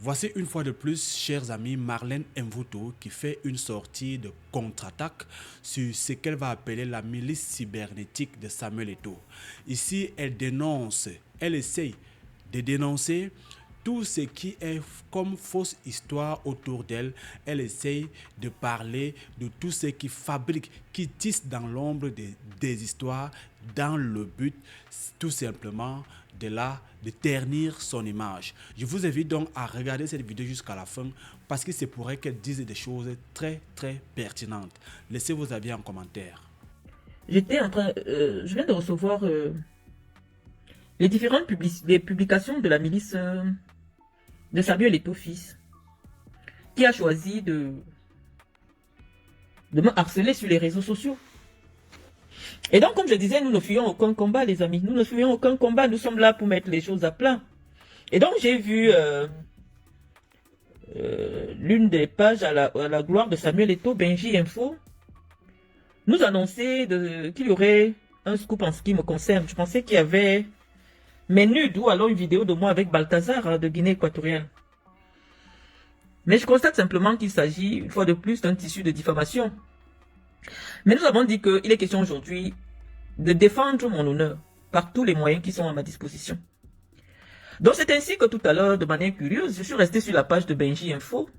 Voici une fois de plus, chers amis, Marlène Mvuto qui fait une sortie de contre-attaque sur ce qu'elle va appeler la milice cybernétique de Samuel Eto'o. Ici, elle essaye de dénoncer tout ce qui est comme fausse histoire autour d'elle. Elle essaye de parler de tout ce qui fabrique, qui tisse dans l'ombre des histoires dans le but tout simplement de ternir son image. Je vous invite donc à regarder cette vidéo jusqu'à la fin parce que c'est pour elle qu'elle dise des choses très pertinentes. Laissez vos avis en commentaire. Je viens de recevoir les différentes publications de la milice de Samuel Eto'o fils, qui a choisi de me harceler sur les réseaux sociaux. Et donc, comme je disais, nous ne fuyons aucun combat, les amis. Nous ne fuyons aucun combat. Nous sommes là pour mettre les choses à plat. Et donc, j'ai vu l'une des pages à la gloire de Samuel Eto'o, Benji Info, nous annoncer qu'il y aurait un scoop en ce qui me concerne. Je pensais qu'il y avait mes nudes ou alors une vidéo de moi avec Balthazar de Guinée équatoriale. Mais je constate simplement qu'il s'agit, une fois de plus, d'un tissu de diffamation. Mais nous avons dit qu'il est question aujourd'hui de défendre mon honneur par tous les moyens qui sont à ma disposition. Donc c'est ainsi que tout à l'heure, de manière curieuse, je suis resté sur la page de Benji Info.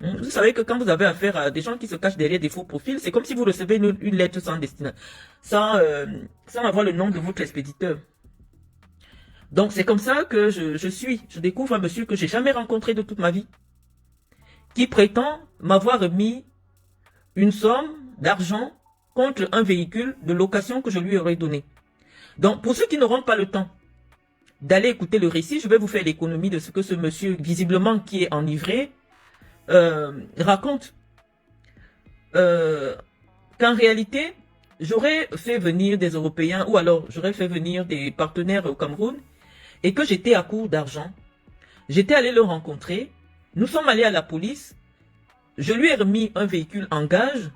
Vous savez que quand vous avez affaire à des gens qui se cachent derrière des faux profils, c'est comme si vous recevez une lettre sans destinataire, sans avoir le nom de votre expéditeur. Donc c'est comme ça que je découvre un monsieur que j'ai jamais rencontré de toute ma vie, qui prétend m'avoir remis une somme d'argent contre un véhicule de location que je lui aurais donné. Donc, pour ceux qui n'auront pas le temps d'aller écouter le récit, je vais vous faire l'économie de ce que ce monsieur, visiblement qui est enivré, raconte. Qu'en réalité, j'aurais fait venir des Européens, ou alors j'aurais fait venir des partenaires au Cameroun, et que j'étais à court d'argent. J'étais allé le rencontrer, nous sommes allés à la police, je lui ai remis un véhicule en gage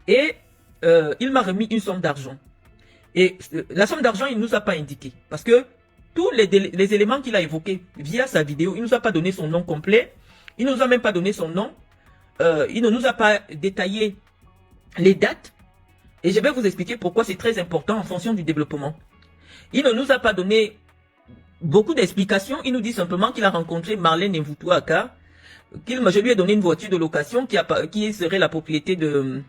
et il m'a remis une somme d'argent. Et la somme d'argent, il ne nous a pas indiqué. Parce que tous les éléments qu'il a évoqués via sa vidéo, il ne nous a pas donné son nom complet. Il ne nous a même pas donné son nom. Il ne nous a pas détaillé les dates. Et je vais vous expliquer pourquoi c'est très important en fonction du développement. Il ne nous a pas donné beaucoup d'explications. Il nous dit simplement qu'il a rencontré Marlène Mvuto Aka. Je lui ai donné une voiture de location qui serait la propriété de...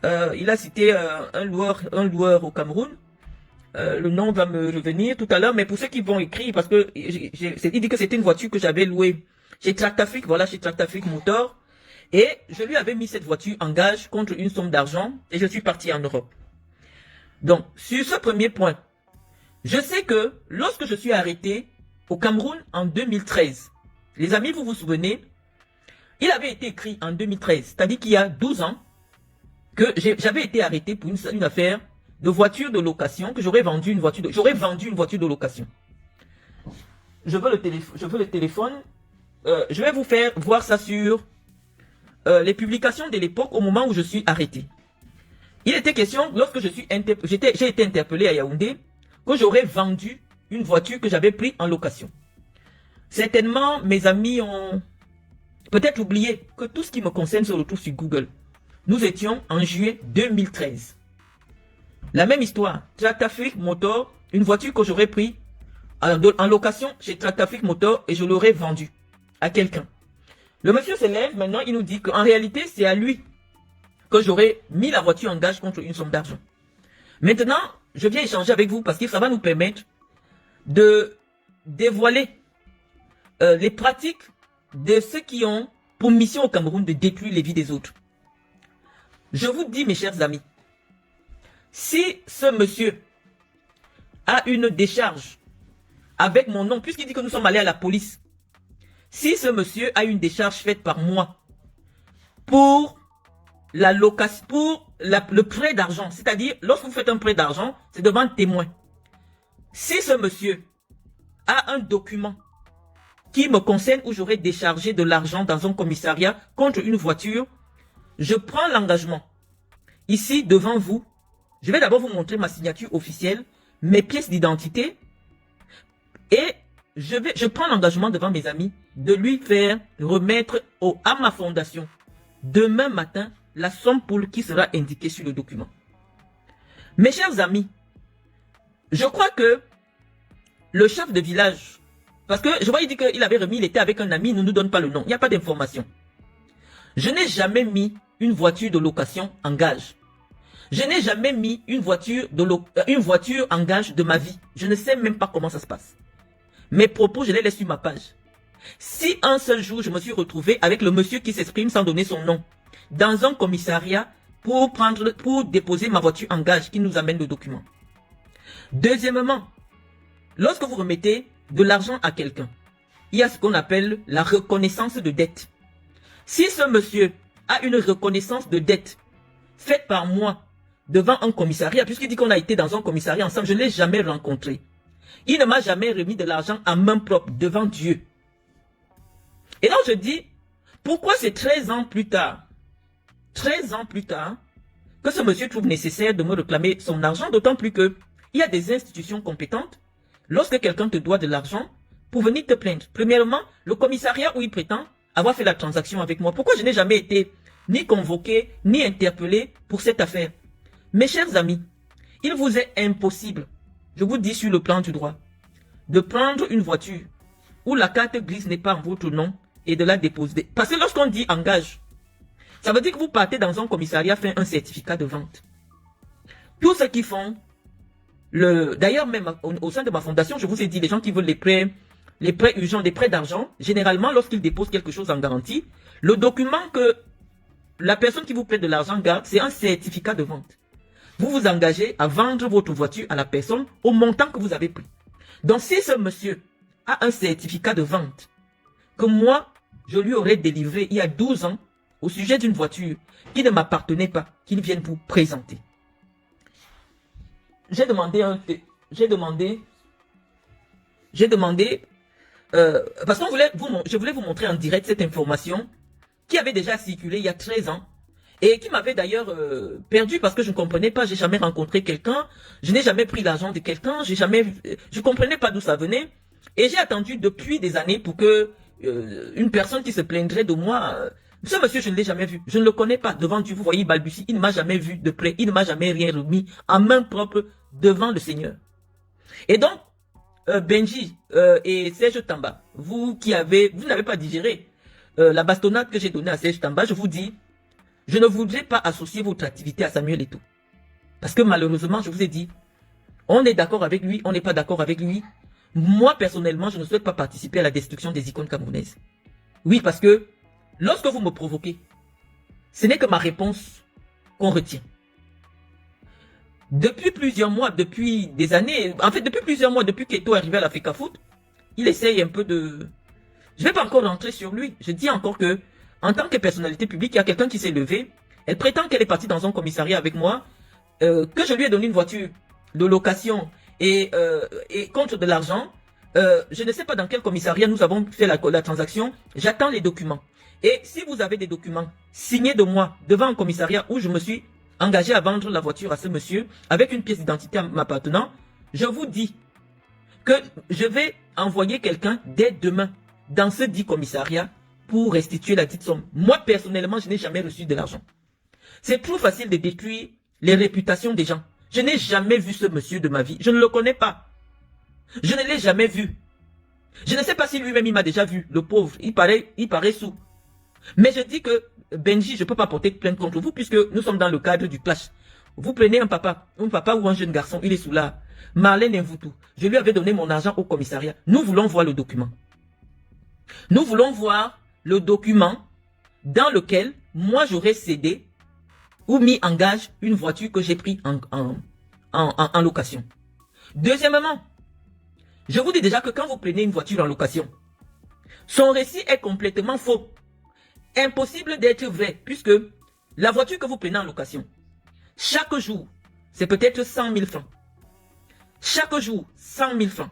il a cité un loueur au Cameroun. Le nom va me revenir tout à l'heure, mais pour ceux qui vont écrire, parce que il dit que c'était une voiture que j'avais louée chez Tractafric, voilà, chez Tractafric Motor. Et je lui avais mis cette voiture en gage contre une somme d'argent et je suis parti en Europe. Donc, sur ce premier point, je sais que lorsque je suis arrêté au Cameroun en 2013, les amis, vous vous souvenez, il avait été écrit en 2013, c'est-à-dire qu'il y a 12 ans, que j'avais été arrêté pour une affaire de voiture de location, que j'aurais vendu une voiture de location. Je veux le téléphone. Je vais vous faire voir ça sur les publications de l'époque au moment où je suis arrêté. Il était question, lorsque j'ai été interpellé à Yaoundé, que j'aurais vendu une voiture que j'avais prise en location. Certainement, mes amis ont peut-être oublié que tout ce qui me concerne se retrouve sur Google. Nous étions en juillet 2013. La même histoire. Tractafric Motor, une voiture que j'aurais prise en location chez Tractafric Motor et je l'aurais vendue à quelqu'un. Le monsieur se lève, maintenant il nous dit qu'en réalité c'est à lui que j'aurais mis la voiture en gage contre une somme d'argent. Maintenant, je viens échanger avec vous parce que ça va nous permettre de dévoiler les pratiques de ceux qui ont pour mission au Cameroun de détruire les vies des autres. Je vous dis, mes chers amis, si ce monsieur a une décharge avec mon nom, puisqu'il dit que nous sommes allés à la police, si ce monsieur a une décharge faite par moi pour la location, pour le prêt d'argent, c'est-à-dire lorsque vous faites un prêt d'argent, c'est devant témoin. Si ce monsieur a un document qui me concerne où j'aurais déchargé de l'argent dans un commissariat contre une voiture, je prends l'engagement, ici devant vous, je vais d'abord vous montrer ma signature officielle, mes pièces d'identité et je prends l'engagement devant mes amis de lui faire remettre à ma fondation demain matin la somme pour qui sera indiquée sur le document. Mes chers amis, je crois que le chef de village, parce que je vois, il dit qu'il avait remis, il était avec un ami, il ne nous donne pas le nom, il n'y a pas d'information. Je n'ai jamais mis une voiture de location en gage. Je n'ai jamais mis une voiture en gage de ma vie. Je ne sais même pas comment ça se passe. Mes propos, je les laisse sur ma page. Si un seul jour, je me suis retrouvé avec le monsieur qui s'exprime sans donner son nom, dans un commissariat pour déposer ma voiture en gage qui nous amène le document. Deuxièmement, lorsque vous remettez de l'argent à quelqu'un, il y a ce qu'on appelle la reconnaissance de dette. Si ce monsieur a une reconnaissance de dette faite par moi devant un commissariat, puisqu'il dit qu'on a été dans un commissariat ensemble, je ne l'ai jamais rencontré. Il ne m'a jamais remis de l'argent à main propre devant Dieu. Et donc je dis, pourquoi c'est 13 ans plus tard, que ce monsieur trouve nécessaire de me réclamer son argent, d'autant plus que il y a des institutions compétentes, lorsque quelqu'un te doit de l'argent, pour venir te plaindre. Premièrement, le commissariat où il prétend avoir fait la transaction avec moi. Pourquoi je n'ai jamais été ni convoqué, ni interpellé pour cette affaire? Mes chers amis, il vous est impossible, je vous dis sur le plan du droit, de prendre une voiture où la carte grise n'est pas en votre nom et de la déposer. Parce que lorsqu'on dit engage, ça veut dire que vous partez dans un commissariat faire un certificat de vente. Tous ceux qui font d'ailleurs même au sein de ma fondation, je vous ai dit, les gens qui veulent les prêts urgents, les prêts d'argent, généralement lorsqu'ils déposent quelque chose en garantie, le document que la personne qui vous prête de l'argent garde, c'est un certificat de vente. Vous vous engagez à vendre votre voiture à la personne au montant que vous avez pris. Donc si ce monsieur a un certificat de vente que moi, je lui aurais délivré il y a 12 ans au sujet d'une voiture qui ne m'appartenait pas, qu'il vienne vous présenter. J'ai demandé, parce que je voulais vous montrer en direct cette information qui avait déjà circulé il y a 13 ans et qui m'avait d'ailleurs perdu parce que je ne comprenais pas, j'ai jamais rencontré quelqu'un, je n'ai jamais pris l'argent de quelqu'un, je comprenais pas d'où ça venait et j'ai attendu depuis des années pour que une personne qui se plaindrait de moi, ce monsieur je ne l'ai jamais vu, je ne le connais pas, devant Dieu vous voyez il balbutie, il ne m'a jamais vu de près, il ne m'a jamais rien remis en main propre devant le Seigneur. Et donc Benji et Serge Tamba, vous n'avez pas digéré la bastonnade que j'ai donnée à Serge Tamba, je vous dis, je ne voudrais pas associer votre activité à Samuel Eto'o. Parce que malheureusement, je vous ai dit, on est d'accord avec lui, on n'est pas d'accord avec lui. Moi, personnellement, je ne souhaite pas participer à la destruction des icônes camerounaises. Oui, parce que lorsque vous me provoquez, ce n'est que ma réponse qu'on retient. Depuis plusieurs mois, depuis des années, en fait depuis plusieurs mois, depuis qu'Eto'o est arrivé à l'Africa Foot, il essaye un peu de... Je ne vais pas encore rentrer sur lui. Je dis encore que, en tant que personnalité publique, il y a quelqu'un qui s'est levé. Elle prétend qu'elle est partie dans un commissariat avec moi, que je lui ai donné une voiture de location et contre de l'argent. Je ne sais pas dans quel commissariat nous avons fait la transaction. J'attends les documents. Et si vous avez des documents signés de moi devant un commissariat où je me suis engagé à vendre la voiture à ce monsieur avec une pièce d'identité m'appartenant, je vous dis que je vais envoyer quelqu'un dès demain dans ce dit commissariat pour restituer la dite somme. Moi, personnellement, je n'ai jamais reçu de l'argent. C'est trop facile de détruire les réputations des gens. Je n'ai jamais vu ce monsieur de ma vie. Je ne le connais pas. Je ne l'ai jamais vu. Je ne sais pas si lui-même il m'a déjà vu. Le pauvre, il paraît sous. Mais je dis que Benji, je ne peux pas porter plainte contre vous puisque nous sommes dans le cadre du clash. Vous prenez un papa ou un jeune garçon, il est sous là. Marlène Mvutu, je lui avais donné mon argent au commissariat. Nous voulons voir le document. Nous voulons voir le document dans lequel moi j'aurais cédé ou mis en gage une voiture que j'ai prise en location. Deuxièmement, je vous dis déjà que quand vous prenez une voiture en location, son récit est complètement faux. Impossible d'être vrai puisque la voiture que vous prenez en location, chaque jour, c'est peut-être 100 000 francs. Chaque jour, 100 000 francs.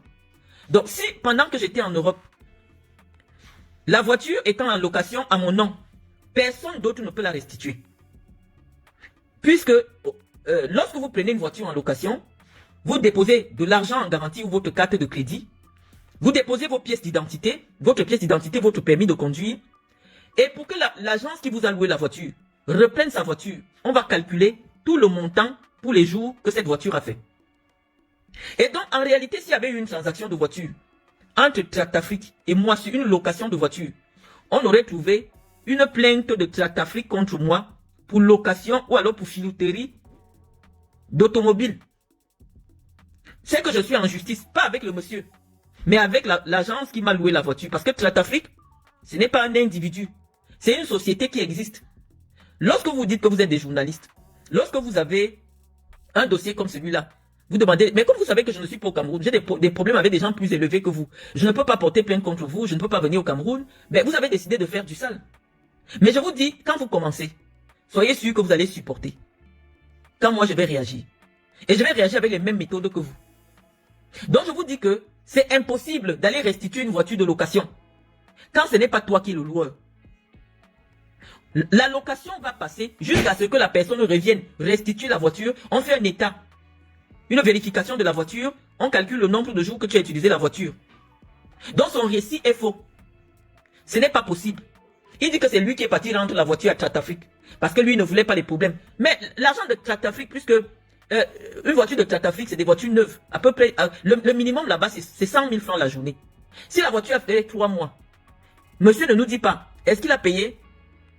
Donc si pendant que j'étais en Europe, la voiture étant en location à mon nom, personne d'autre ne peut la restituer. Puisque lorsque vous prenez une voiture en location, vous déposez de l'argent en garantie ou votre carte de crédit. Vous déposez vos pièces d'identité, votre pièce d'identité, votre permis de conduire. Et pour que l'agence qui vous a loué la voiture reprenne sa voiture, on va calculer tout le montant pour les jours que cette voiture a fait. Et donc, en réalité, s'il y avait eu une transaction de voiture entre Tractafrique et moi sur une location de voiture, on aurait trouvé une plainte de Tractafrique contre moi pour location ou alors pour filouterie d'automobile. C'est que je suis en justice, pas avec le monsieur, mais avec l'agence qui m'a loué la voiture. Parce que Tractafrique, ce n'est pas un individu, c'est une société qui existe. Lorsque vous dites que vous êtes des journalistes, lorsque vous avez un dossier comme celui-là, vous demandez, mais comme vous savez que je ne suis pas au Cameroun, j'ai des problèmes avec des gens plus élevés que vous. Je ne peux pas porter plainte contre vous, je ne peux pas venir au Cameroun. Mais vous avez décidé de faire du sale. Mais je vous dis, quand vous commencez, soyez sûr que vous allez supporter. Quand moi je vais réagir. Et je vais réagir avec les mêmes méthodes que vous. Donc je vous dis que c'est impossible d'aller restituer une voiture de location. Quand ce n'est pas toi qui es le loueur. La location va passer jusqu'à ce que la personne revienne restituer la voiture. On fait un état. Une vérification de la voiture, on calcule le nombre de jours que tu as utilisé la voiture. Donc son récit est faux. Ce n'est pas possible. Il dit que c'est lui qui est parti rendre la voiture à Tractafrique. Parce que lui ne voulait pas les problèmes. Mais l'argent de Tractafrique, puisque une voiture de Tractafrique, c'est des voitures neuves. À peu près, le minimum là-bas, c'est 100 000 francs la journée. Si la voiture a fait 3 mois, monsieur ne nous dit pas, est-ce qu'il a payé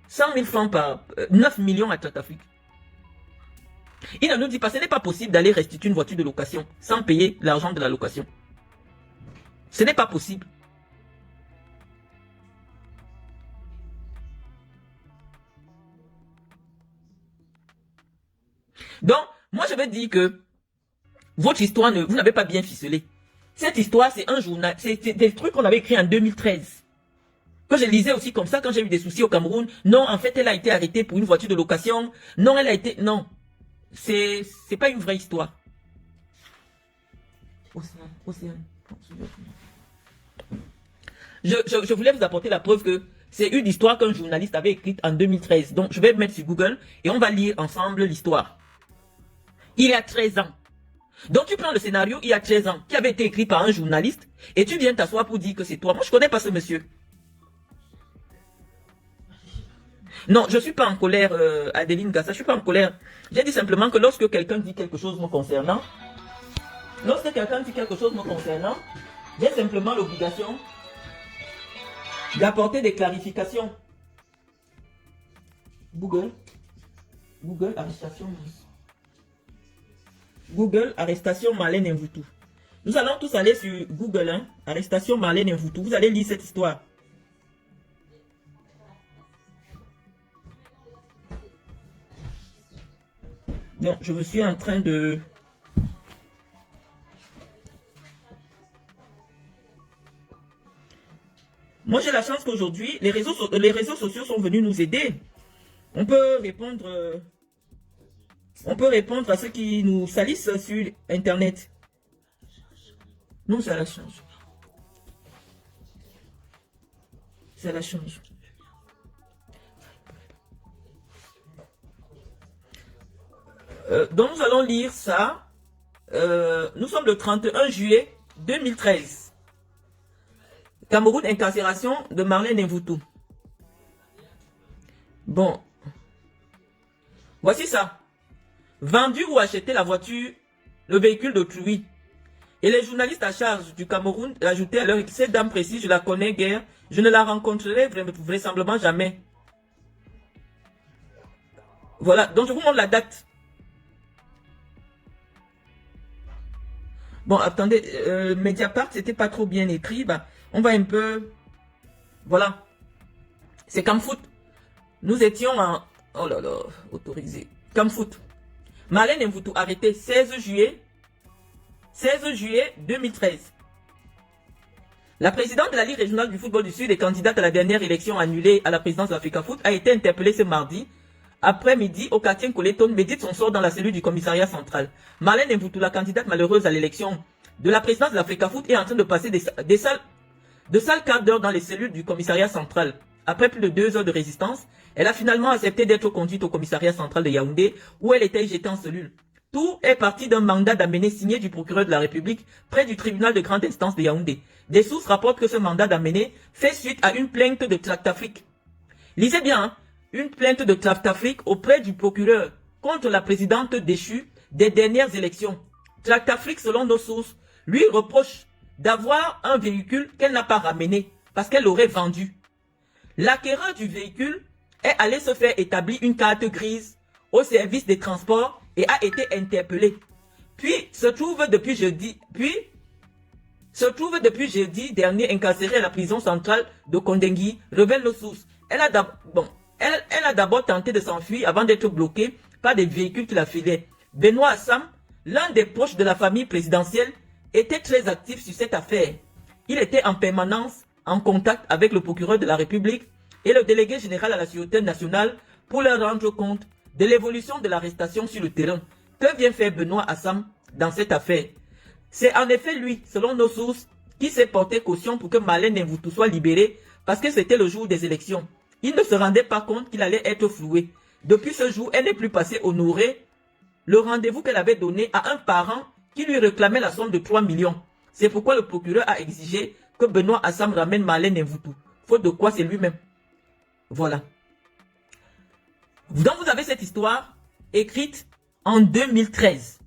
100 000 francs par 9 millions à Tractafrique? Il ne nous dit pas, ce n'est pas possible d'aller restituer une voiture de location sans payer l'argent de la location. Ce n'est pas possible. Donc, moi je vais dire que votre histoire, vous n'avez pas bien ficelé. Cette histoire, c'est un journal, c'est des trucs qu'on avait écrits en 2013. Que je lisais aussi comme ça quand j'ai eu des soucis au Cameroun. Non, en fait, elle a été arrêtée pour une voiture de location. Non, elle a été... Non. C'est pas une vraie histoire. Je voulais vous apporter la preuve que c'est une histoire qu'un journaliste avait écrite en 2013. Donc, je vais mettre sur Google et on va lire ensemble l'histoire. Il y a 13 ans. Donc, tu prends le scénario, il y a 13 ans, qui avait été écrit par un journaliste et tu viens t'asseoir pour dire que c'est toi. Moi, je connais pas ce monsieur. Non, je suis pas en colère, Adeline Gassa, je suis pas en colère. J'ai dit simplement que lorsque quelqu'un dit quelque chose me concernant, j'ai simplement l'obligation d'apporter des clarifications. Google, arrestation. Google, arrestation Marlène Mvutu. Nous allons tous aller sur Google, hein, arrestation Marlène Mvutu. Vous allez lire cette histoire. Donc, je me suis en train de... Moi, j'ai la chance qu'aujourd'hui, les réseaux sociaux sont venus nous aider. On peut répondre à ceux qui nous salissent sur Internet. Non, ça la change. Ça la change. Donc, nous allons lire ça. Nous sommes le 31 juillet 2013. Cameroun, incarcération de Marlène Mvutu. Bon. Voici ça. Vendu ou acheté la voiture, le véhicule d'autrui. Et les journalistes à charge du Cameroun ajoutaient à leur cette dame précise, je la connais guère, je ne la rencontrerai vraisemblablement jamais. Voilà, donc je vous montre la date. Bon, attendez, Mediapart, c'était pas trop bien écrit. Bah, on va un peu... Voilà. C'est Camfoot. Nous étions en... Oh là là, autorisé. Camfoot. Marlène Mvutu arrêtée 16 juillet 2013. La présidente de la Ligue régionale du football du Sud et candidate à la dernière élection annulée à la présidence de l'Africa Foot a été interpellée ce mardi après-midi au quartier Coleton, médite son sort dans la cellule du commissariat central. Marlène Mvutu, la candidate malheureuse à l'élection de la présidence de l'Africa Foot, est en train de passer de sales quarts d'heure dans les cellules du commissariat central. Après plus de 2 heures de résistance, elle a finalement accepté d'être conduite au commissariat central de Yaoundé, où elle était jetée en cellule. Tout est parti d'un mandat d'amener signé du procureur de la République près du tribunal de grande instance de Yaoundé. Des sources rapportent que ce mandat d'amener fait suite à une plainte de Traktafrique. Lisez bien, hein, une plainte de Traktafrique auprès du procureur contre la présidente déchue des dernières élections. Traktafrique, selon nos sources, lui reproche d'avoir un véhicule qu'elle n'a pas ramené parce qu'elle l'aurait vendu. L'acquéreur du véhicule est allé se faire établir une carte grise au service des transports et a été interpellé. Puis se trouve depuis jeudi dernier incarcéré à la prison centrale de Kondengui, révèle nos sources. Elle a d'abord tenté de s'enfuir avant d'être bloquée par des véhicules qui la filaient. Benoît Assam, l'un des proches de la famille présidentielle, était très actif sur cette affaire. Il était en permanence en contact avec le procureur de la République et le délégué général à la Sûreté nationale pour leur rendre compte de l'évolution de l'arrestation sur le terrain. Que vient faire Benoît Assam dans cette affaire? C'est en effet lui, selon nos sources, qui s'est porté caution pour que Marlène Mvutu soit libérée parce que c'était le jour des élections. Il ne se rendait pas compte qu'il allait être floué. Depuis ce jour, elle n'est plus passée honorer le rendez-vous qu'elle avait donné à un parent qui lui réclamait la somme de 3 millions. C'est pourquoi le procureur a exigé que Benoît Assam ramène Marlène Mvutu. Faute de quoi c'est lui-même. Voilà. Donc vous avez cette histoire écrite en 2013.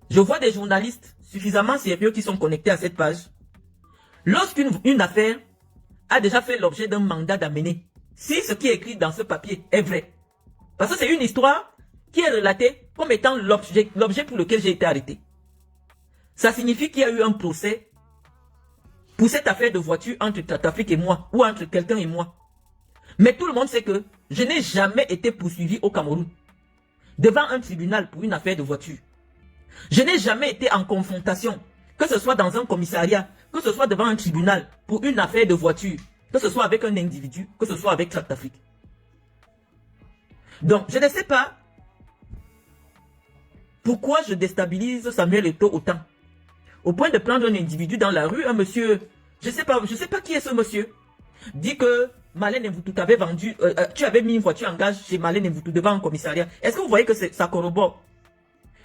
Je vois des journalistes suffisamment sérieux qui sont connectés à cette page. Lorsqu'une affaire a déjà fait l'objet d'un mandat d'amener, si ce qui est écrit dans ce papier est vrai, parce que c'est une histoire qui est relatée comme étant l'objet pour lequel j'ai été arrêté. Ça signifie qu'il y a eu un procès pour cette affaire de voiture entre Traktafrique et moi, ou entre quelqu'un et moi. Mais tout le monde sait que je n'ai jamais été poursuivi au Cameroun devant un tribunal pour une affaire de voiture. Je n'ai jamais été en confrontation, que ce soit dans un commissariat, que ce soit devant un tribunal pour une affaire de voiture, que ce soit avec un individu, que ce soit avec Traktafrique. Donc, je ne sais pas pourquoi je déstabilise Samuel Eto'o autant. Au point de prendre un individu dans la rue, un monsieur, je sais pas qui est ce monsieur, dit que Marlène Mvutu t'avait vendu, tu avais mis une voiture en gage chez Marlène Mvutu devant un commissariat. Est-ce que vous voyez que ça corrobore?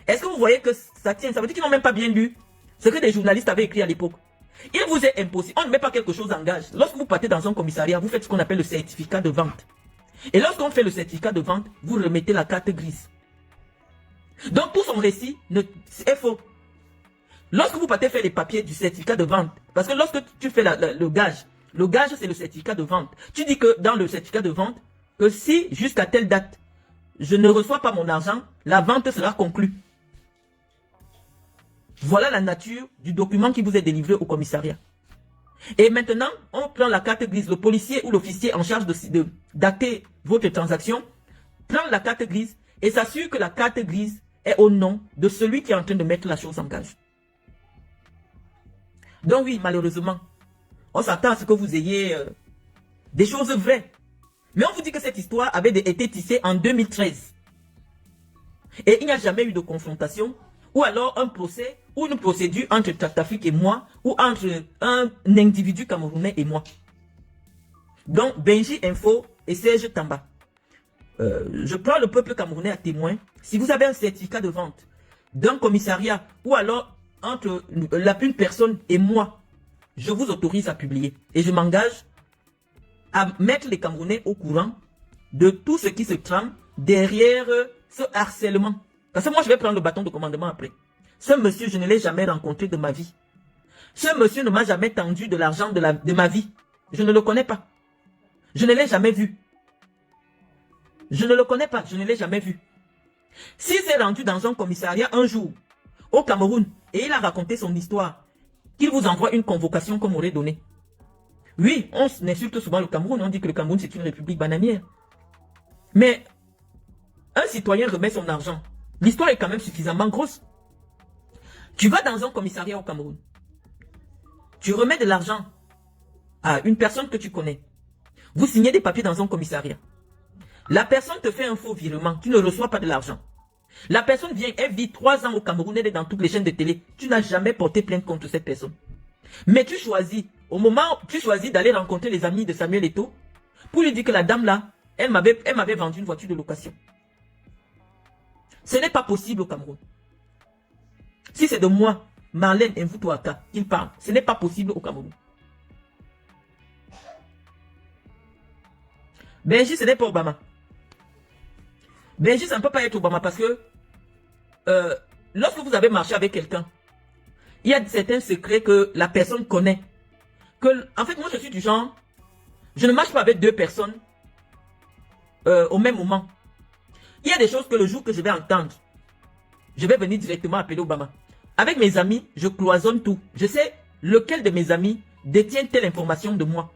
Est-ce que vous voyez que ça tient? Ça veut dire qu'ils n'ont même pas bien lu ce que des journalistes avaient écrit à l'époque. Il vous est impossible. On ne met pas quelque chose en gage. Lorsque vous partez dans un commissariat, vous faites ce qu'on appelle le certificat de vente. Et lorsqu'on fait le certificat de vente, vous remettez la carte grise. Donc tout son récit est faux. Lorsque vous partez faire les papiers du certificat de vente, parce que lorsque tu fais le gage c'est le certificat de vente. Tu dis que dans le certificat de vente, que si jusqu'à telle date, je ne reçois pas mon argent, la vente sera conclue. Voilà la nature du document qui vous est délivré au commissariat. Et maintenant, on prend la carte grise. Le policier ou l'officier en charge d'acter votre transaction prend la carte grise et s'assure que la carte grise est au nom de celui qui est en train de mettre la chose en gage. Donc oui, malheureusement, on s'attend à ce que vous ayez des choses vraies. Mais on vous dit que cette histoire avait été tissée en 2013. Et il n'y a jamais eu de confrontation, ou alors un procès, ou une procédure entre Traktafrique et moi, ou entre un individu camerounais et moi. Donc, Benji Info et Serge Tamba. Je prends le peuple camerounais à témoin. Si vous avez un certificat de vente d'un commissariat, ou alors entre une personne et moi, je vous autorise à publier. Et je m'engage à mettre les Camerounais au courant de tout ce qui se trame derrière ce harcèlement. Parce que moi, je vais prendre le bâton de commandement après. Ce monsieur, je ne l'ai jamais rencontré de ma vie. Ce monsieur ne m'a jamais tendu de l'argent de ma vie. Je ne le connais pas. Je ne l'ai jamais vu. Je ne le connais pas. Je ne l'ai jamais vu. S'il s'est rendu dans un commissariat un jour, au Cameroun, et il a raconté son histoire, qu'il vous envoie une convocation qu'on m'aurait donnée. Oui, on insulte souvent le Cameroun, on dit que le Cameroun c'est une république bananière. Mais un citoyen remet son argent. L'histoire est quand même suffisamment grosse. Tu vas dans un commissariat au Cameroun. Tu remets de l'argent à une personne que tu connais. Vous signez des papiers dans un commissariat. La personne te fait un faux virement. Tu ne reçois pas de l'argent. La personne vient, elle vit 3 ans au Cameroun, elle est dans toutes les chaînes de télé. Tu n'as jamais porté plainte contre cette personne. Mais tu choisis, au moment où tu choisis d'aller rencontrer les amis de Samuel Eto'o, pour lui dire que la dame là, elle m'avait vendu une voiture de location. Ce n'est pas possible au Cameroun. Si c'est de moi, Marlène Mvuto Ata, qu'il parle, ce n'est pas possible au Cameroun. Benji, ce n'est pas Obama. Benji, ça ne peut pas être Obama parce que lorsque vous avez marché avec quelqu'un, il y a certains secrets que la personne connaît. En fait, moi, je suis du genre, je ne marche pas avec deux personnes au même moment. Il y a des choses que le jour que je vais entendre, je vais venir directement appeler Obama. Avec mes amis, je cloisonne tout. Je sais lequel de mes amis détient telle information de moi.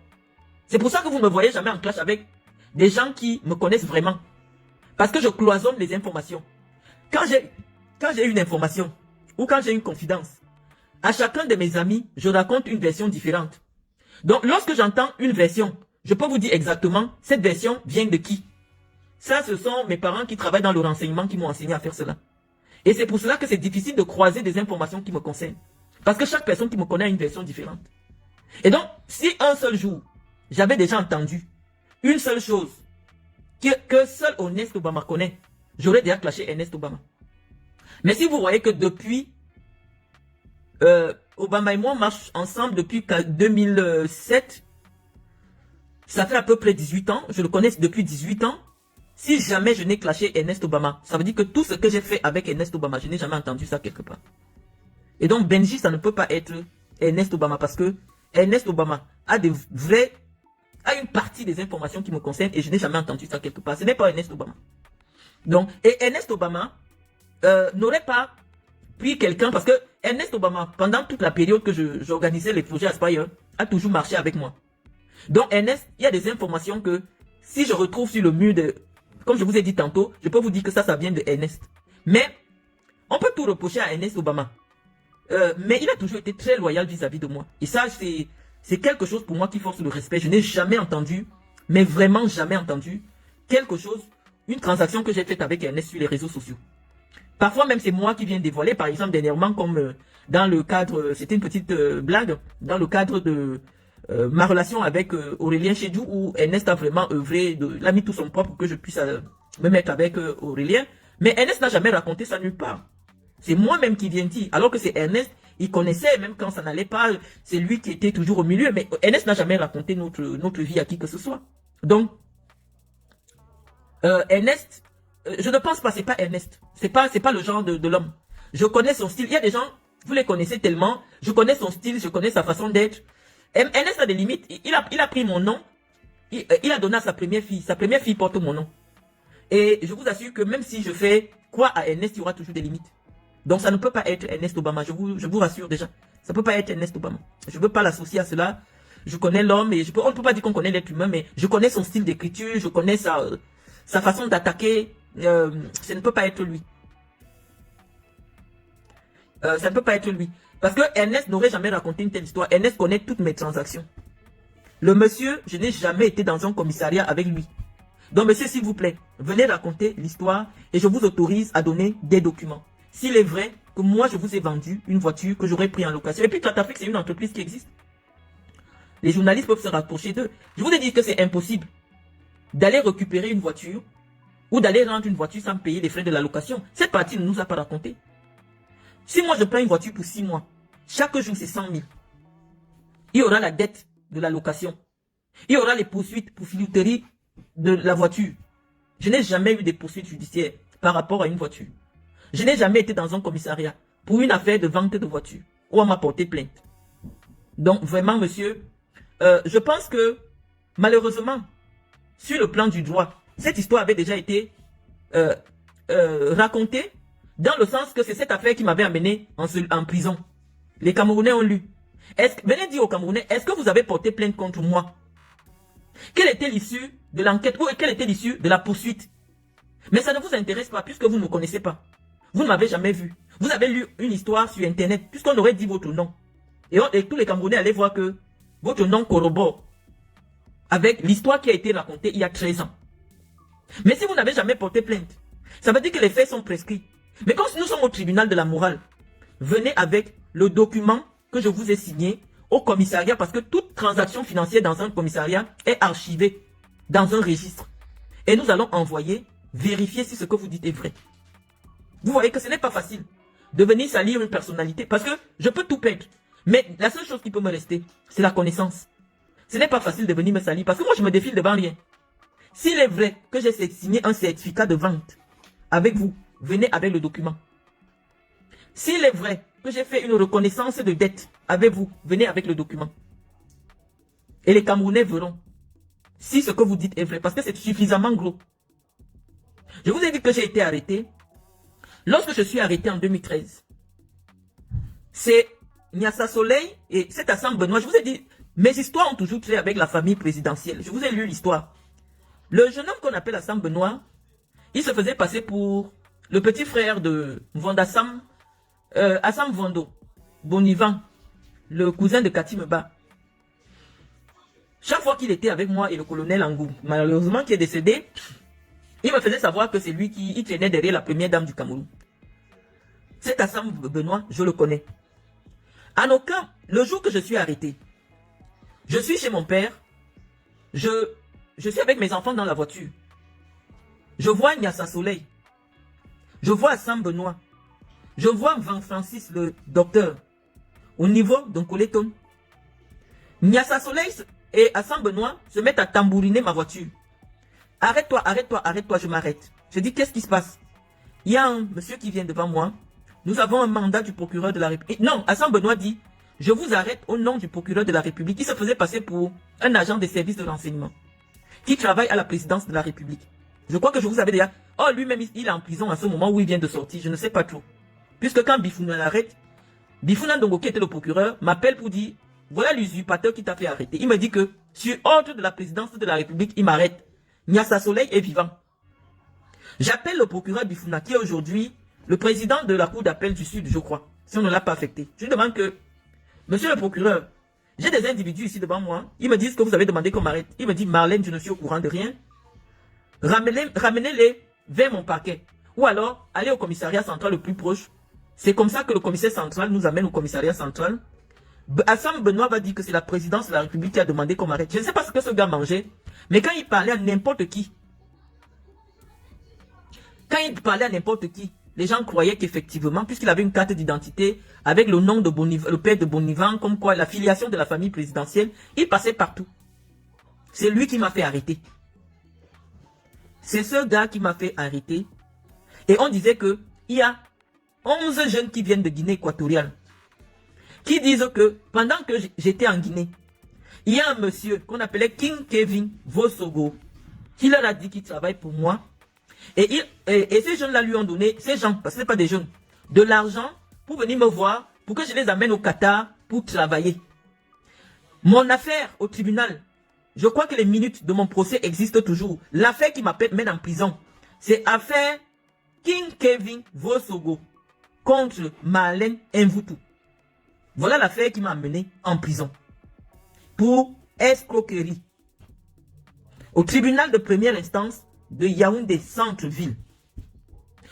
C'est pour ça que vous ne me voyez jamais en clash avec des gens qui me connaissent vraiment. Parce que je cloisonne les informations. Quand j'ai une information ou quand j'ai une confidence, à chacun de mes amis, je raconte une version différente. Donc, lorsque j'entends une version, je peux vous dire exactement, cette version vient de qui? Ça, ce sont mes parents qui travaillent dans le renseignement qui m'ont enseigné à faire cela. Et c'est pour cela que c'est difficile de croiser des informations qui me concernent. Parce que chaque personne qui me connaît a une version différente. Et donc, si un seul jour, j'avais déjà entendu une seule chose que seul Ernest Obama connaît, j'aurais déjà clashé Ernest Obama. Mais si vous voyez que depuis, Obama et moi marchent ensemble depuis 2007, ça fait à peu près 18 ans, je le connais depuis 18 ans. Si jamais je n'ai clashé Ernest Obama, ça veut dire que tout ce que j'ai fait avec Ernest Obama, je n'ai jamais entendu ça quelque part. Et donc Benji, ça ne peut pas être Ernest Obama parce que Ernest Obama a une partie des informations qui me concernent et je n'ai jamais entendu ça quelque part. Ce n'est pas Ernest Obama. Donc, et Ernest Obama n'aurait pas pris quelqu'un parce que Ernest Obama, pendant toute la période que j'organisais les projets Aspire, a toujours marché avec moi. Donc Ernest, il y a des informations que si je retrouve sur le mur de... Comme je vous ai dit tantôt, je peux vous dire que ça vient de Ernest. Mais on peut tout reprocher à Ernest Obama. Mais il a toujours été très loyal vis-à-vis de moi. Et ça, c'est quelque chose pour moi qui force le respect. Je n'ai jamais entendu, mais vraiment jamais entendu, quelque chose, une transaction que j'ai faite avec Ernest sur les réseaux sociaux. Parfois même c'est moi qui viens dévoiler, par exemple dernièrement comme dans le cadre, c'était une petite blague, dans le cadre de ma relation avec Aurélien Chedjou où Ernest a vraiment œuvré, il a mis tout son poids pour que je puisse me mettre avec Aurélien. Mais Ernest n'a jamais raconté ça nulle part. C'est moi-même qui viens dire, alors que c'est Ernest, il connaissait même quand ça n'allait pas, c'est lui qui était toujours au milieu, mais Ernest n'a jamais raconté notre vie à qui que ce soit. Donc, Ernest, je ne pense pas, c'est pas Ernest. C'est pas le genre de l'homme. Je connais son style. Il y a des gens, vous les connaissez tellement. Je connais son style, je connais sa façon d'être. Ernest a des limites. Il a pris mon nom. Il a donné à sa première fille. Sa première fille porte mon nom. Et je vous assure que même si je fais quoi à Ernest, il y aura toujours des limites. Donc ça ne peut pas être Ernest Obama. Je vous rassure déjà. Ça ne peut pas être Ernest Obama. Je ne veux pas l'associer à cela. Je connais l'homme et on ne peut pas dire qu'on connaît l'être humain, mais je connais son style d'écriture, je connais sa façon d'attaquer. Ça ne peut pas être lui. Ça ne peut pas être lui. Parce que Ernest n'aurait jamais raconté une telle histoire. Ernest connaît toutes mes transactions. Le monsieur, je n'ai jamais été dans un commissariat avec lui. Donc monsieur, s'il vous plaît, venez raconter l'histoire et je vous autorise à donner des documents. S'il est vrai que moi, je vous ai vendu une voiture que j'aurais pris en location. Et puis Tratafrique, c'est une entreprise qui existe. Les journalistes peuvent se rapprocher d'eux. Je vous ai dit que c'est impossible d'aller récupérer une voiture ou d'aller rendre une voiture sans payer les frais de la location. Cette partie ne nous a pas raconté. Si moi je prends une voiture pour 6 mois, chaque jour c'est 100 000. Il y aura la dette de la location. Il y aura les poursuites pour filouterie de la voiture. Je n'ai jamais eu des poursuites judiciaires par rapport à une voiture. Je n'ai jamais été dans un commissariat pour une affaire de vente de voiture où on m'a porté plainte. Donc vraiment monsieur, je pense que malheureusement, sur le plan du droit, cette histoire avait déjà été racontée dans le sens que c'est cette affaire qui m'avait amené en prison. Les Camerounais ont lu. Venez dire aux Camerounais, est-ce que vous avez porté plainte contre moi? Quelle était l'issue de l'enquête ou quelle était l'issue de la poursuite? Mais ça ne vous intéresse pas puisque vous ne me connaissez pas. Vous ne m'avez jamais vu. Vous avez lu une histoire sur Internet puisqu'on aurait dit votre nom. Et tous les Camerounais allaient voir que votre nom corrobore avec l'histoire qui a été racontée il y a 13 ans. Mais si vous n'avez jamais porté plainte, ça veut dire que les faits sont prescrits. Mais quand nous sommes au tribunal de la morale, venez avec le document que je vous ai signé au commissariat parce que toute transaction financière dans un commissariat est archivée dans un registre. Et nous allons envoyer vérifier si ce que vous dites est vrai. Vous voyez que ce n'est pas facile de venir salir une personnalité parce que je peux tout perdre. Mais la seule chose qui peut me rester, c'est la connaissance. Ce n'est pas facile de venir me salir parce que moi, je me défile devant rien. S'il est vrai que j'ai signé un certificat de vente avec vous, venez avec le document. S'il est vrai que j'ai fait une reconnaissance de dette avec vous, venez avec le document. Et les Camerounais verront si ce que vous dites est vrai, parce que c'est suffisamment gros. Je vous ai dit que j'ai été arrêté. Lorsque je suis arrêté en 2013, c'est Nyassa Soleil et c'est à Saint-Benoît. Je vous ai dit, mes histoires ont toujours trait avec la famille présidentielle. Je vous ai lu l'histoire. Le jeune homme qu'on appelle Assam Benoît, il se faisait passer pour le petit frère de Mvondassam, Assam Vondo, Bonivan, le cousin de Katimeba. Chaque fois qu'il était avec moi et le colonel Angou, malheureusement qui est décédé, il me faisait savoir que c'est lui qui traînait derrière la première dame du Cameroun. Cet Assam Benoît, je le connais. En aucun, le jour que je suis arrêté, je suis chez mon père, je suis avec mes enfants dans la voiture. Je vois Nyassa Soleil, je vois Assam Benoît, je vois Van Francis, le docteur, au niveau d'un coléton. Nyassa Soleil et Assam Benoît se mettent à tambouriner ma voiture. Arrête-toi, arrête-toi, arrête-toi, je m'arrête. Je dis, qu'est-ce qui se passe? Il y a un monsieur qui vient devant moi. Nous avons un mandat du procureur de la République. Non, Assam Benoît dit, je vous arrête au nom du procureur de la République qui se faisait passer pour un agent des services de renseignement qui travaille à la présidence de la République. Je crois que je vous avais déjà... Oh, lui-même, il est en prison à ce moment où il vient de sortir. Je ne sais pas trop. Puisque quand Bifouna l'arrête, Bifouna Ndongo, qui était le procureur, m'appelle pour dire, voilà l'usurpateur qui t'a fait arrêter. Il me dit que, sur ordre de la présidence de la République, il m'arrête. Nyassa Soleil est vivant. J'appelle le procureur Bifouna, qui est aujourd'hui le président de la cour d'appel du Sud, je crois, si on ne l'a pas affecté. Je lui demande que, monsieur le procureur, j'ai des individus ici devant moi, ils me disent que vous avez demandé qu'on m'arrête. Il me dit, Marlène, je ne suis au courant de rien. Ramenez-les vers mon parquet. Ou alors, allez au commissariat central le plus proche. C'est comme ça que le commissaire central nous amène au commissariat central. Assam Benoît va dire que c'est la présidence de la République qui a demandé qu'on m'arrête. Je ne sais pas ce que ce gars mangeait, mais quand il parlait à n'importe qui, les gens croyaient qu'effectivement, puisqu'il avait une carte d'identité avec le nom de Bonivan, le père de Bonivan, comme quoi la filiation de la famille présidentielle, il passait partout. C'est lui qui m'a fait arrêter. C'est ce gars qui m'a fait arrêter. Et on disait que il y a 11 jeunes qui viennent de Guinée équatoriale, qui disent que pendant que j'étais en Guinée, il y a un monsieur qu'on appelait King Kevin Vosogo, qui leur a dit qu'il travaille pour moi. Et ces jeunes-là lui ont donné, ces gens, parce que ce n'est pas des jeunes, de l'argent pour venir me voir, pour que je les amène au Qatar pour travailler. Mon affaire au tribunal, je crois que les minutes de mon procès existent toujours. L'affaire qui m'amène en prison, c'est affaire King Kevin Vosogo contre Marlène Mvutu. Voilà l'affaire qui m'a amené en prison pour escroquerie au tribunal de première instance de Yaoundé Centre-Ville.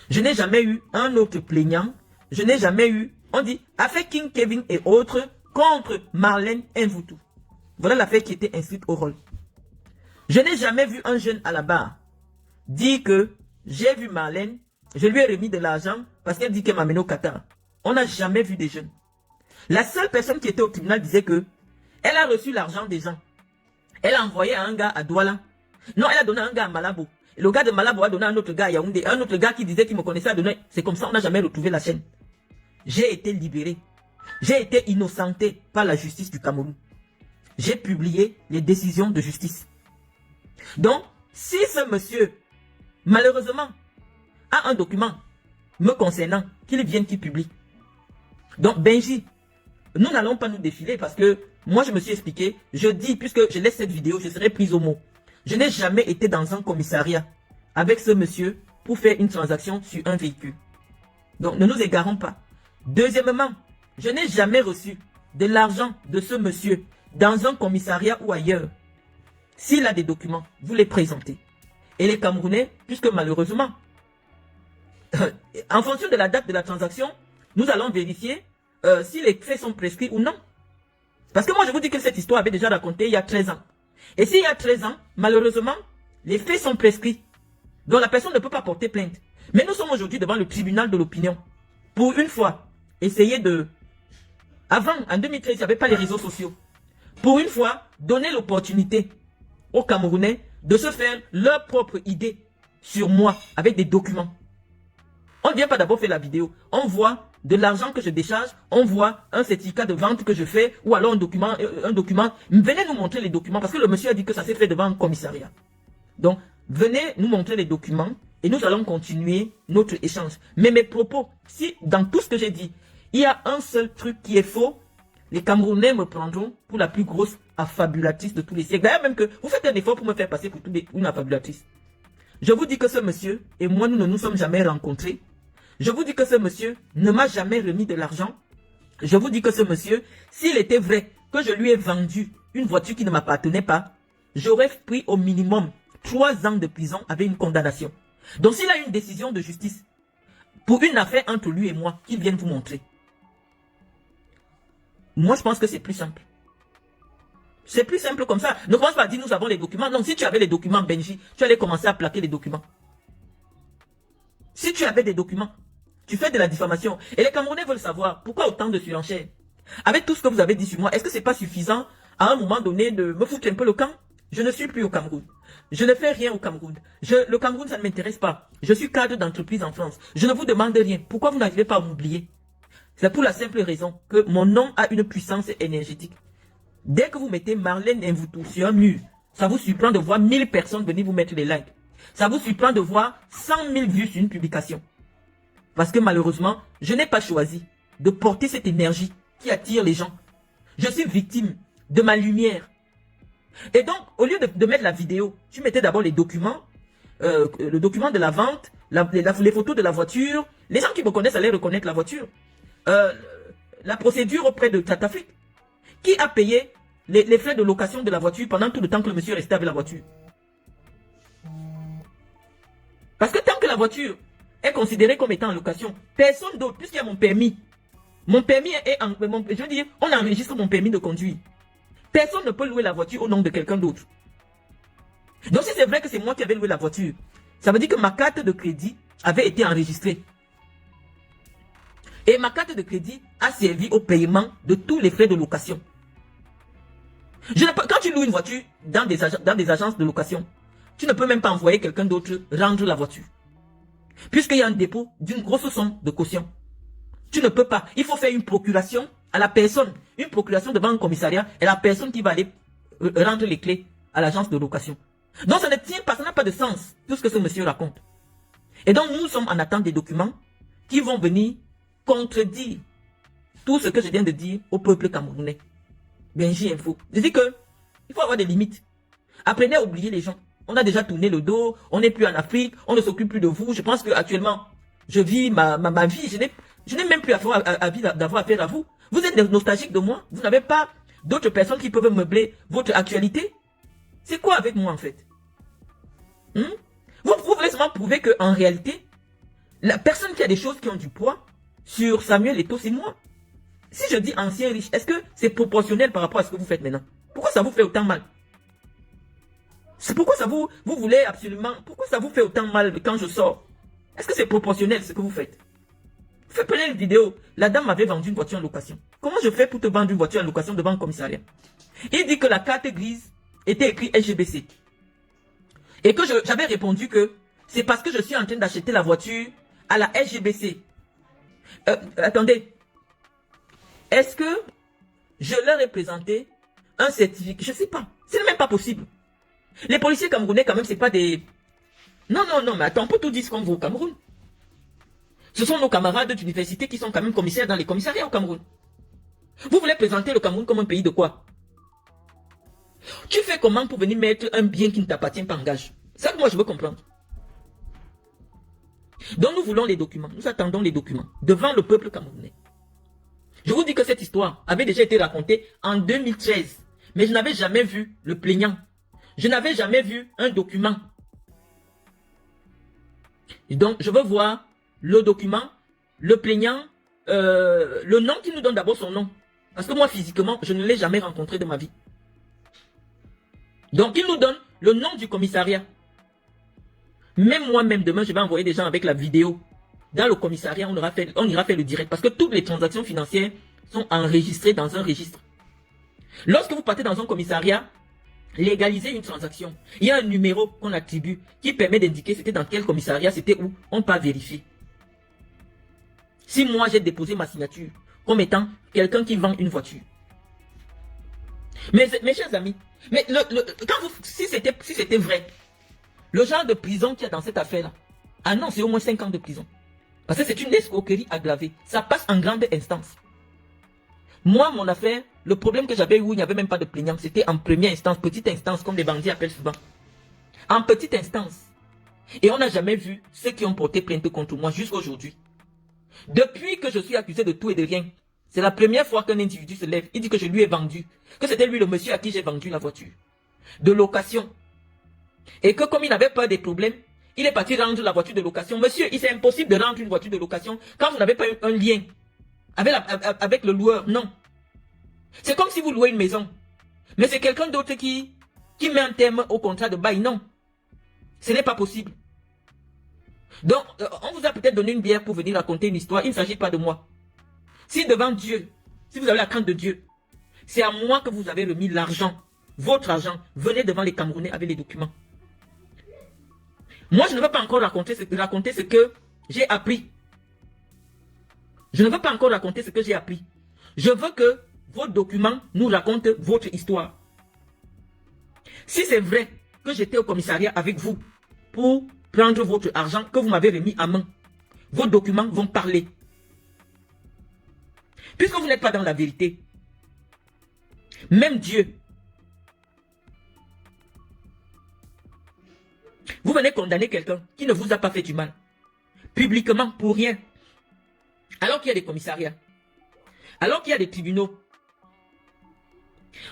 Je n'ai jamais eu un autre plaignant. Je n'ai jamais eu, on dit, affaire King Kevin et autres contre Marlène Mvutu. Voilà l'affaire qui était inscrite au rôle. Je n'ai jamais vu un jeune à la barre dire que j'ai vu Marlène, je lui ai remis de l'argent parce qu'elle dit qu'elle m'a amené au Qatar. On n'a jamais vu des jeunes. La seule personne qui était au tribunal disait que elle a reçu l'argent des gens. Elle a envoyé un gars à Douala. Non, elle a donné un gars à Malabo. Et le gars de Malabo a donné un autre gars à Yaoundé. Un autre gars qui disait qu'il me connaissait a donné. C'est comme ça, on n'a jamais retrouvé la chaîne. J'ai été libéré. J'ai été innocenté par la justice du Cameroun. J'ai publié les décisions de justice. Donc, si ce monsieur, malheureusement, a un document me concernant, qu'il vienne qu'il publie. Donc, Benji, nous n'allons pas nous défiler parce que moi, je me suis expliqué. Je dis, puisque je laisse cette vidéo, je serai prise au mot. Je n'ai jamais été dans un commissariat avec ce monsieur pour faire une transaction sur un véhicule. Donc, ne nous égarons pas. Deuxièmement, je n'ai jamais reçu de l'argent de ce monsieur dans un commissariat ou ailleurs. S'il a des documents, vous les présentez. Et les Camerounais, puisque malheureusement, en fonction de la date de la transaction, nous allons vérifier si les faits sont prescrits ou non. Parce que moi, je vous dis que cette histoire avait déjà raconté il y a 13 ans. Et s'il y a 13 ans, malheureusement, les faits sont prescrits. Donc la personne ne peut pas porter plainte. Mais nous sommes aujourd'hui devant le tribunal de l'opinion. Pour une fois, essayer de... Avant, en 2013, il n'y avait pas les réseaux sociaux. Pour une fois, donner l'opportunité aux Camerounais de se faire leur propre idée sur moi avec des documents. On ne vient pas d'abord faire la vidéo. On voit de l'argent que je décharge, on voit un certificat de vente que je fais, ou alors un document. Venez nous montrer les documents, parce que le monsieur a dit que ça s'est fait devant un commissariat. Donc, venez nous montrer les documents, et nous allons continuer notre échange. Mais mes propos, si dans tout ce que j'ai dit, il y a un seul truc qui est faux, les Camerounais me prendront pour la plus grosse affabulatrice de tous les siècles. D'ailleurs, même que vous faites un effort pour me faire passer pour une affabulatrice. Je vous dis que ce monsieur et moi, nous ne nous sommes jamais rencontrés. Je vous dis que ce monsieur ne m'a jamais remis de l'argent. Je vous dis que ce monsieur, s'il était vrai que je lui ai vendu une voiture qui ne m'appartenait pas, j'aurais pris au minimum 3 ans de prison avec une condamnation. Donc s'il a une décision de justice pour une affaire entre lui et moi, qu'il vienne vous montrer. Moi, je pense que c'est plus simple. C'est plus simple comme ça. Ne commence pas à dire nous avons les documents. Non, si tu avais les documents, Benji, tu allais commencer à plaquer les documents. Si tu avais des documents, tu fais de la diffamation. Et les Camerounais veulent savoir pourquoi autant de surenchère. Avec tout ce que vous avez dit sur moi, est-ce que c'est pas suffisant à un moment donné de me foutre un peu le camp? Je ne suis plus au Cameroun. Je ne fais rien au Cameroun. Le Cameroun, ça ne m'intéresse pas. Je suis cadre d'entreprise en France. Je ne vous demande rien. Pourquoi vous n'arrivez pas à m'oublier? C'est pour la simple raison que mon nom a une puissance énergétique. Dès que vous mettez Marlène Mvuto sur un mur, ça vous surprend de voir 1000 personnes venir vous mettre les likes. Ça vous surprend de voir 100 000 vues sur une publication. Parce que malheureusement, je n'ai pas choisi de porter cette énergie qui attire les gens. Je suis victime de ma lumière. Et donc, au lieu de mettre la vidéo, tu mettais d'abord les documents, le document de la vente, les photos de la voiture. Les gens qui me connaissent allaient reconnaître la voiture. La procédure auprès de Tatafrique. Qui a payé les frais de location de la voiture pendant tout le temps que le monsieur restait avec la voiture? Parce que tant que la voiture est considérée comme étant en location, personne d'autre, puisqu'il y a mon permis. Mon permis est je veux dire, on enregistre mon permis de conduire. Personne ne peut louer la voiture au nom de quelqu'un d'autre. Donc si c'est vrai que c'est moi qui avais loué la voiture, ça veut dire que ma carte de crédit avait été enregistrée. Et ma carte de crédit a servi au paiement de tous les frais de location. Quand tu loues une voiture dans des agences de location, tu ne peux même pas envoyer quelqu'un d'autre rendre la voiture. Puisqu'il y a un dépôt d'une grosse somme de caution. Tu ne peux pas. Il faut faire une procuration à la personne. Une procuration devant un commissariat et la personne qui va aller rendre les clés à l'agence de location. Donc ça ne tient pas, ça n'a pas de sens, tout ce que ce monsieur raconte. Et donc nous sommes en attente des documents qui vont venir contredire tout ce que je viens de dire au peuple camerounais. Benji Info. Je dis que il faut avoir des limites. Apprenez à oublier les gens. On a déjà tourné le dos, on n'est plus en Afrique, on ne s'occupe plus de vous. Je pense que actuellement, je vis ma vie. Je n'ai même plus d'avoir affaire à vous. Vous êtes nostalgique de moi. Vous n'avez pas d'autres personnes qui peuvent meubler votre actualité. C'est quoi avec moi en fait? Vous voulez seulement prouver qu'en réalité, la personne qui a des choses qui ont du poids sur Samuel Eto'o, c'est moi. Si je dis ancien riche, est-ce que c'est proportionnel par rapport à ce que vous faites maintenant? Pourquoi ça vous fait autant mal? C'est pourquoi ça vous voulez absolument, pourquoi ça vous fait autant mal quand je sors? Est-ce que c'est proportionnel ce que vous faites? Vous faites plein de vidéos. La dame m'avait vendu une voiture en location. Comment je fais pour te vendre une voiture en location devant un commissariat? Il dit que la carte grise était écrite SGBC. Et que j'avais répondu que c'est parce que je suis en train d'acheter la voiture à la SGBC. Attendez. Est-ce que je leur ai présenté un certificat? Je ne sais pas. Ce n'est même pas possible. Les policiers camerounais, quand même, c'est pas des... Non, mais attends, on peut tout dire comme vous au Cameroun. Ce sont nos camarades d'université qui sont quand même commissaires dans les commissariats au Cameroun. Vous voulez présenter le Cameroun comme un pays de quoi? Tu fais comment pour venir mettre un bien qui ne t'appartient pas en gage? C'est ça que moi je veux comprendre. Donc nous voulons les documents, nous attendons les documents devant le peuple camerounais. Je vous dis que cette histoire avait déjà été racontée en 2013, mais je n'avais jamais vu le plaignant. Je n'avais jamais vu un document. Et donc je veux voir le document, le plaignant, le nom qui nous donne d'abord son nom. Parce que moi physiquement, je ne l'ai jamais rencontré de ma vie. Donc il nous donne le nom du commissariat. Même moi-même, demain, je vais envoyer des gens avec la vidéo. Dans le commissariat, on ira faire le direct. Parce que toutes les transactions financières sont enregistrées dans un registre. Lorsque vous partez dans un commissariat, légaliser une transaction, il y a un numéro qu'on attribue qui permet d'indiquer c'était dans quel commissariat, c'était où, on peut vérifier. Si moi j'ai déposé ma signature comme étant quelqu'un qui vend une voiture. Mais mes chers amis, mais si c'était vrai, le genre de prison qu'il y a dans cette affaire-là, ah non, c'est au moins 5 ans de prison. Parce que c'est une escroquerie aggravée. Ça passe en grande instance. Moi, mon affaire, le problème que j'avais eu, il n'y avait même pas de plaignant. C'était en première instance, petite instance, comme les bandits appellent souvent. En petite instance. Et on n'a jamais vu ceux qui ont porté plainte contre moi jusqu'à aujourd'hui. Depuis que je suis accusé de tout et de rien, c'est la première fois qu'un individu se lève. Il dit que je lui ai vendu. Que c'était lui le monsieur à qui j'ai vendu la voiture. De location. Et que comme il n'avait pas de problèmes, il est parti rendre la voiture de location. Monsieur, c'est impossible de rendre une voiture de location quand vous n'avez pas un lien avec le loueur. Non. C'est comme si vous louez une maison. Mais c'est quelqu'un d'autre qui met un terme au contrat de bail. Non. Ce n'est pas possible. Donc, on vous a peut-être donné une bière pour venir raconter une histoire. Il ne s'agit pas de moi. Si devant Dieu, si vous avez la crainte de Dieu, c'est à moi que vous avez remis l'argent, votre argent, venez devant les Camerounais avec les documents. Moi, je ne veux pas encore raconter ce que j'ai appris. Je ne veux pas encore raconter ce que j'ai appris. Je veux que vos documents nous racontent votre histoire. Si c'est vrai que j'étais au commissariat avec vous pour prendre votre argent que vous m'avez remis à main, vos documents vont parler. Puisque vous n'êtes pas dans la vérité, même Dieu, vous venez condamner quelqu'un qui ne vous a pas fait du mal, publiquement, pour rien, alors qu'il y a des commissariats, alors qu'il y a des tribunaux.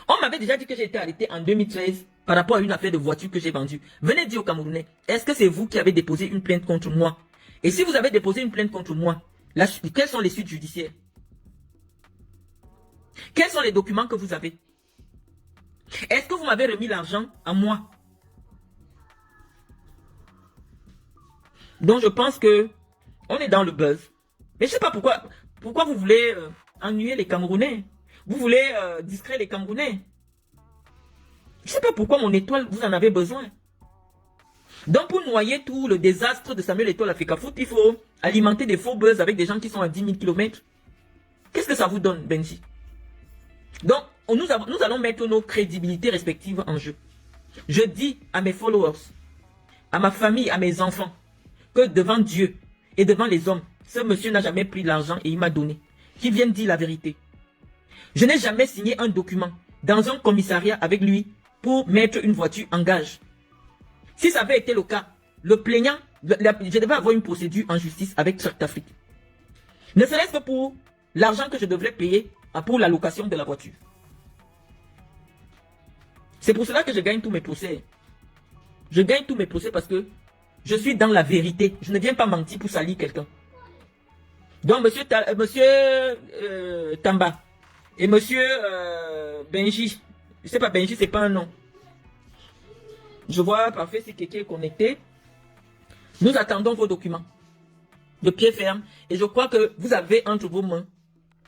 On m'avait déjà dit que j'ai été arrêté en 2013 par rapport à une affaire de voiture que j'ai vendue. Venez dire aux Camerounais, est-ce que c'est vous qui avez déposé une plainte contre moi? Et si vous avez déposé une plainte contre moi, quelles sont les suites judiciaires? Quels sont les documents que vous avez? Est-ce que vous m'avez remis l'argent à moi? Donc je pense que on est dans le buzz. Mais je ne sais pas pourquoi vous voulez ennuyer les Camerounais. Vous voulez distraire les Camerounais. Je ne sais pas pourquoi mon étoile, vous en avez besoin. Donc pour noyer tout le désastre de Samuel Eto'o Africa Foot, il faut alimenter des faux buzz avec des gens qui sont à 10 000 km. Qu'est-ce que ça vous donne, Benji? Donc nous allons mettre nos crédibilités respectives en jeu. Je dis à mes followers, à ma famille, à mes enfants, que devant Dieu et devant les hommes, ce monsieur n'a jamais pris l'argent et il m'a donné. Qu'il vienne dire la vérité. Je n'ai jamais signé un document dans un commissariat avec lui pour mettre une voiture en gage. Si ça avait été le cas, le plaignant, je devais avoir une procédure en justice avec Truck Afrique. Ne serait-ce que pour l'argent que je devrais payer pour la location de la voiture. C'est pour cela que je gagne tous mes procès. Je gagne tous mes procès parce que je suis dans la vérité. Je ne viens pas mentir pour salir quelqu'un. Donc, monsieur Tamba et monsieur Benji, je sais pas, Benji, c'est pas un nom. Je vois parfait si quelqu'un est connecté. Nous attendons vos documents de pied ferme. Et je crois que vous avez entre vos mains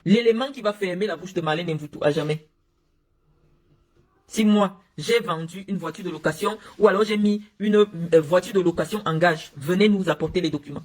l'élément qui va fermer la bouche de Marlène Mvuto à jamais. Si moi, j'ai vendu une voiture de location ou alors j'ai mis une voiture de location en gage, venez nous apporter les documents.